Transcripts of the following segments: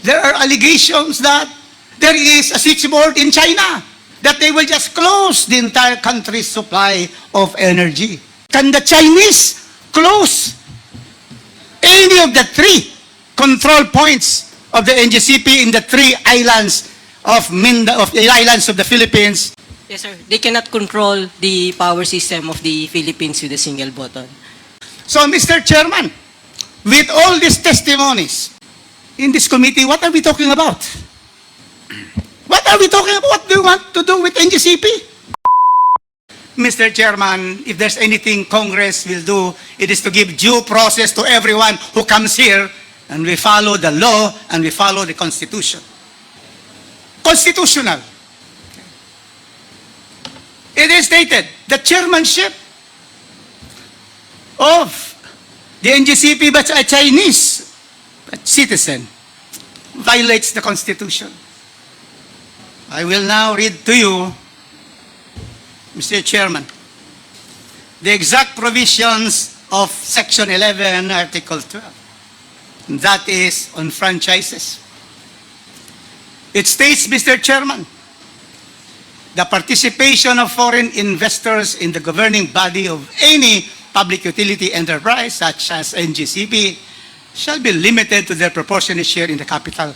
there are allegations that there is a switchboard in China, that they will just close the entire country's supply of energy. Can the Chinese close any of the three control points of the NGCP in the three islands of the islands of the Philippines? Yes, sir. They cannot control the power system of the Philippines with a single button. So, Mr. Chairman, with all these testimonies in this committee, what are we talking about? What are we talking about? What do you want to do with NGCP? Mr. Chairman, if there's anything Congress will do, it is to give due process to everyone who comes here, and we follow the law and we follow the Constitution. Constitutional. It is stated, the chairmanship of the NGCP by a Chinese citizen violates the Constitution. I will now read to you, Mr. Chairman, the exact provisions of Section 11, Article 12. That is on franchises. It states, Mr. Chairman, the participation of foreign investors in the governing body of any public utility enterprise, such as NGCP, shall be limited to their proportionate share in the capital.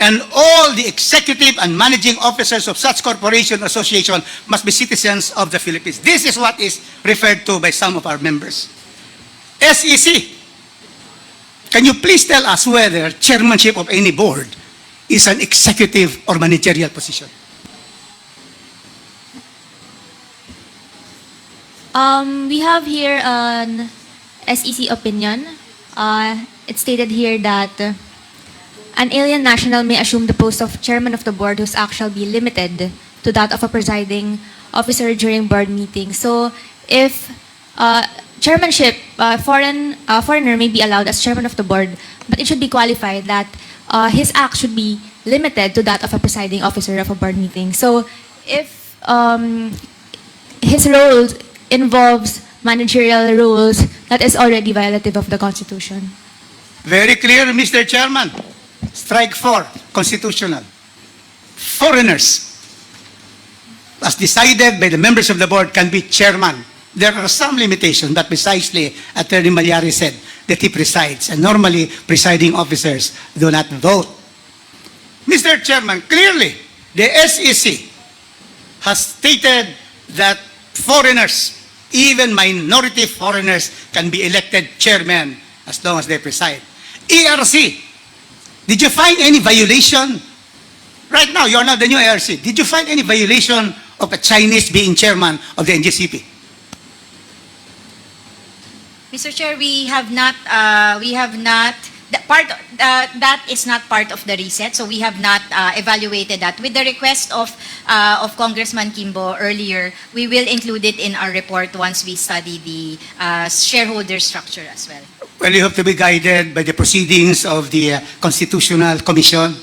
And all the executive and managing officers of such corporation or association must be citizens of the Philippines. This is what is referred to by some of our members. SEC, can you please tell us whether chairmanship of any board is an executive or managerial position? We have here an SEC opinion. It's stated here that an alien national may assume the post of chairman of the board whose act shall be limited to that of a presiding officer during board meetings. So, if chairmanship, foreigner may be allowed as chairman of the board, but it should be qualified that his act should be limited to that of a presiding officer of a board meeting. So, if his role involves managerial roles, that is already violative of the Constitution. Very clear, Mr. Chairman. Strike 4, constitutional. Foreigners, as decided by the members of the board, can be chairman. There are some limitations, but precisely, Attorney Malyari said that he presides, and normally presiding officers do not vote. Mr. Chairman, clearly, the SEC has stated that foreigners, even minority foreigners, can be elected chairman as long as they preside. ERC, did you find any violation? Right now, you're not the new ERC. Did you find any violation of a Chinese being chairman of the NGCP? Mr. Chair, we have not, that is not part of the reset, so we have not evaluated that. With the request of Congressman Kimbo earlier, we will include it in our report once we study the shareholder structure as well. Well, you have to be guided by the proceedings of the Constitutional Commission.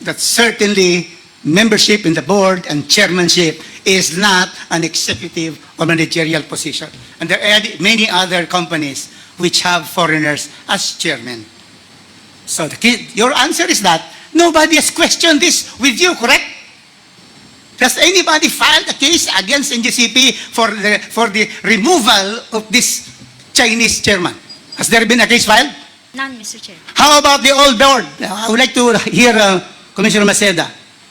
That certainly membership in the board and chairmanship is not an executive or managerial position. And there are many other companies which have foreigners as chairmen. So your answer is that nobody has questioned this with you, correct? Has anybody filed a case against NGCP for the removal of this Chinese chairman? Has there been a case filed? None, Mr. Chair. How about the old board? I would like to hear Commissioner Maceda.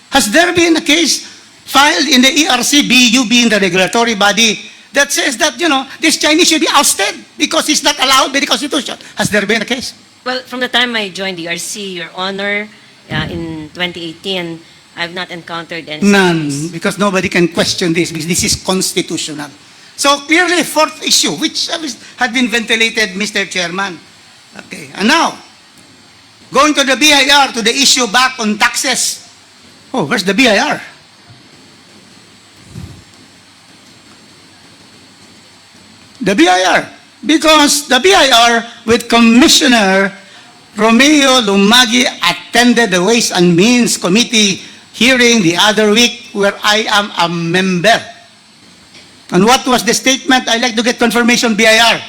Has there been a case filed in the ERC, you being the regulatory body, that says that, this Chinese should be ousted because it's not allowed by the Constitution? Has there been a case? Well, from the time I joined the ERC, Your Honor, in 2018, I have not encountered any. None, because nobody can question this, because this is constitutional. So clearly, fourth issue, which had been ventilated, Mr. Chairman. Okay, and now, going to the BIR, to the issue back on taxes. Oh, where's the BIR? The BIR. Because the BIR, with Commissioner Romeo Lumagi, attended the Ways and Means Committee hearing the other week, where I am a member. And what was the statement? I'd like to get confirmation, BIR.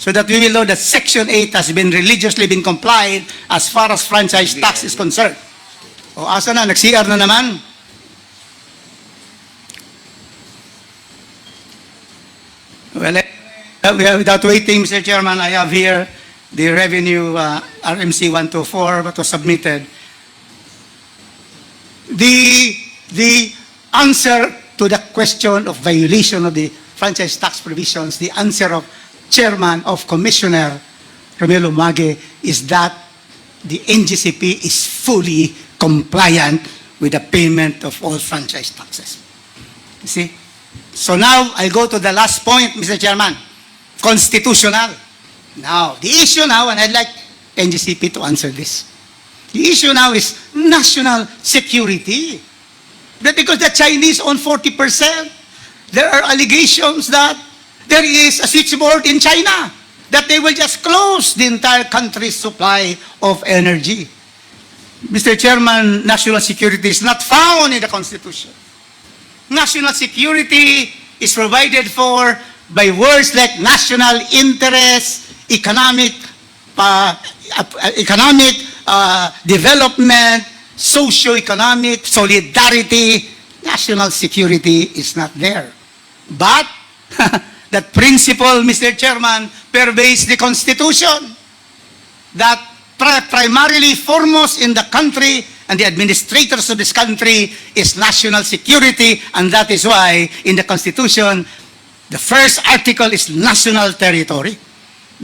so that we will know that Section 8 has been religiously been complied as far as franchise tax is concerned. O asa na, nag-CR na naman. Well, without waiting, Mr. Chairman, I have here the revenue RMC 124 that was submitted. The answer to the question of violation of the franchise tax provisions, the answer of Chairman of Commissioner Romelo Mage is that the NGCP is fully compliant with the payment of all franchise taxes. You see? So now I go to the last point, Mr. Chairman, constitutional. Now, the issue now, and I'd like NGCP to answer this. The issue now is national security. That because the Chinese own 40%, there are allegations that there is a switchboard in China, that they will just close the entire country's supply of energy. Mr. Chairman, national security is not found in the Constitution. National security is provided for by words like national interest, economic development, socio-economic solidarity. National security is not there. But that principle, Mr. Chairman, pervades the Constitution, that primarily foremost in the country and the administrators of this country is national security, and that is why in the Constitution, the first article is national territory,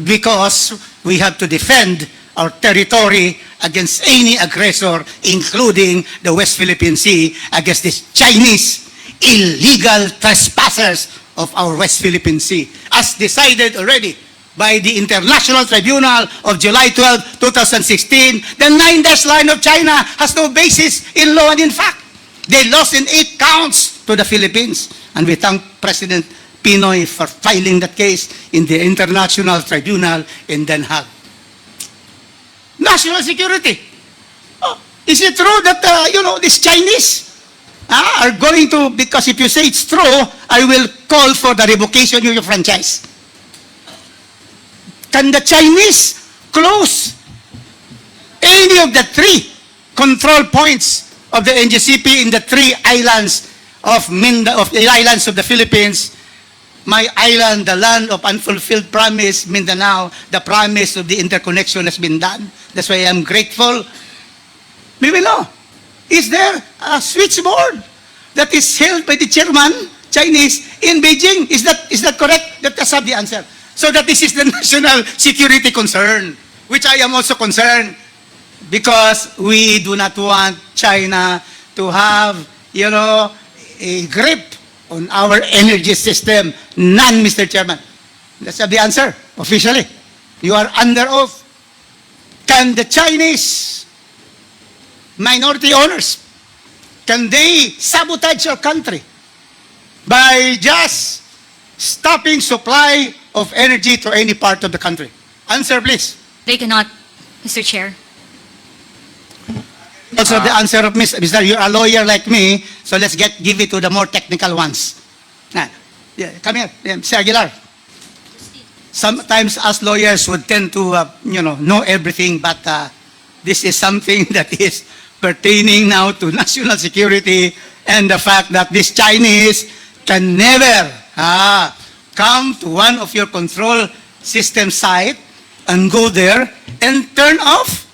because we have to defend our territory against any aggressor, including the West Philippine Sea, against these Chinese illegal trespassers of our West Philippine Sea, as decided already by the International Tribunal of July 12, 2016. The 9-dash line of China has no basis in law and in fact. They lost in 8 counts to the Philippines. And we thank President Pinoy for filing that case in the International Tribunal in Den Haag. National security. Oh, is it true that, these Chinese are going to, because if you say it's true, I will call for the revocation of your franchise. Can the Chinese close any of the 3 control points of the NGCP in the 3 islands of the islands of the Philippines? My island, the land of unfulfilled promise, Mindanao, the promise of the interconnection has been done. That's why I'm grateful. We will know. Is there a switchboard that is held by the chairman, Chinese, in Beijing? Is that correct? Let us have the answer. So that this is the national security concern, which I am also concerned, because we do not want China to have, a grip on our energy system. None, Mr. Chairman. Let's have the answer, officially. You are under oath. Can the Chinese minority owners, can they sabotage our country by just stopping supply of energy to any part of the country? Answer, please. They cannot, Mr. Chair. Also, the answer of Mr. You're a lawyer like me, so let's give it to the more technical ones. Come here, Mr. Aguilar. Sometimes us lawyers would tend to, know everything, but this is something that is pertaining now to national security and the fact that these Chinese can never come to one of your control system site and go there and turn off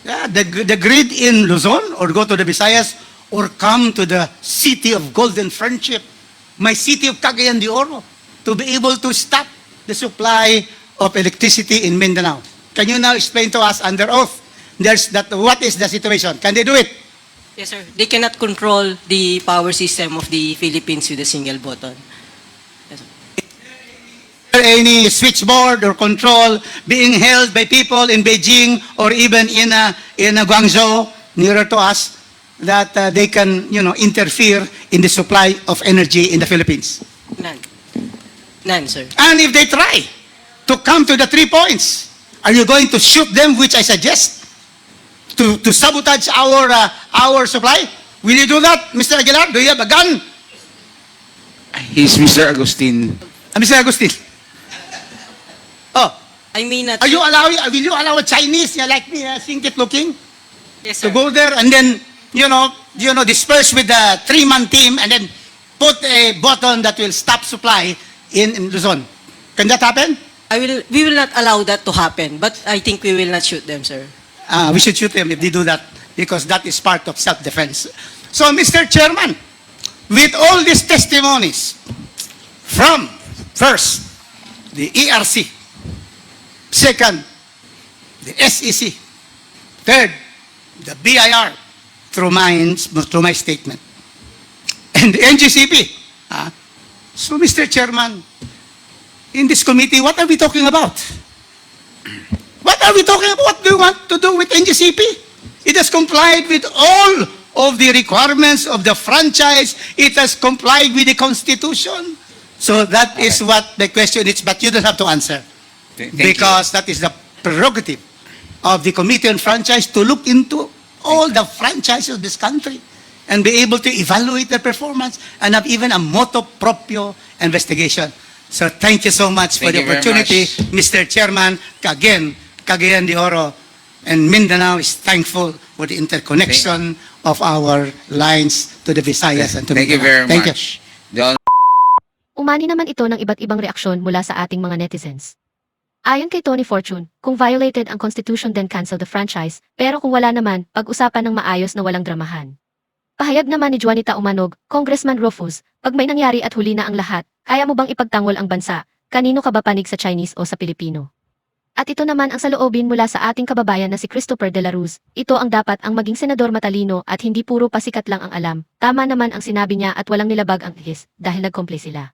the grid in Luzon, or go to the Visayas, or come to the city of Golden Friendship, my city of Cagayan de Oro, to be able to stop the supply of electricity in Mindanao. Can you now explain to us under oath what is the situation? Can they do it? Yes, sir. They cannot control the power system of the Philippines with a single button. Yes, sir. Any switchboard or control being held by people in Beijing or even in Guangzhou, nearer to us, that they can, interfere in the supply of energy in the Philippines? None. None, sir. And if they try to come to the 3 points, are you going to shoot them, which I suggest, to sabotage our supply? Will you do that, Mr. Aguilar? Do you have a gun? He's Mr. Agustin. Mr. Agustin. Oh, I may not... Will you allow a Chinese like me, singkit looking, Yes, to sir. go there and then, disperse with the 3-man team and then put a button that will stop supply in Luzon? Can that happen? We will not allow that to happen, but I think we will not shoot them, sir. We should shoot them if they do that because that is part of self-defense. So, Mr. Chairman, with all these testimonies from, first, the ERC, second, the SEC, third, the BIR, through my statement, and the NGCP. So, Mr. Chairman, in this committee, what are we talking about? What are we talking about? What do you want to do with NGCP? It has complied with all of the requirements of the franchise. It has complied with the Constitution. So that is what the question is, but you don't have to answer. Because that is the prerogative of the Committee on Franchise to look into all the franchises of this country and be able to evaluate their performance and have even a motu proprio investigation. So thank you so much for Thank the you very opportunity, much. Mr. Chairman. Again, Cagayan de Oro and Mindanao is thankful for the interconnection of our lines to the Visayas and to Thank you Mindanao. very Thank you. much. The Umani naman ito ng iba't ibang reaksyon mula sa ating mga netizens. Ayon kay Tony Fortune, kung violated ang Constitution then cancel the franchise, pero kung wala naman, pag-usapan ng maayos na walang dramahan. Pahayag naman ni Juanita Umanog, Congressman Rufus, pag may nangyari at huli na ang lahat, kaya mo bang ipagtanggol ang bansa? Kanino ka ba panig sa Chinese o sa Pilipino? At ito naman ang saloobin mula sa ating kababayan na si Christopher de la Ruz. Ito ang dapat ang maging senador matalino at hindi puro pasikat lang ang alam. Tama naman ang sinabi niya at walang nilabag ang his dahil nag-comply sila.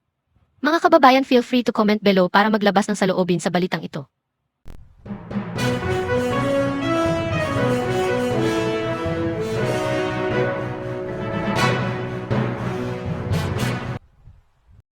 Mga kababayan, feel free to comment below para maglabas ng saloobin sa balitang ito.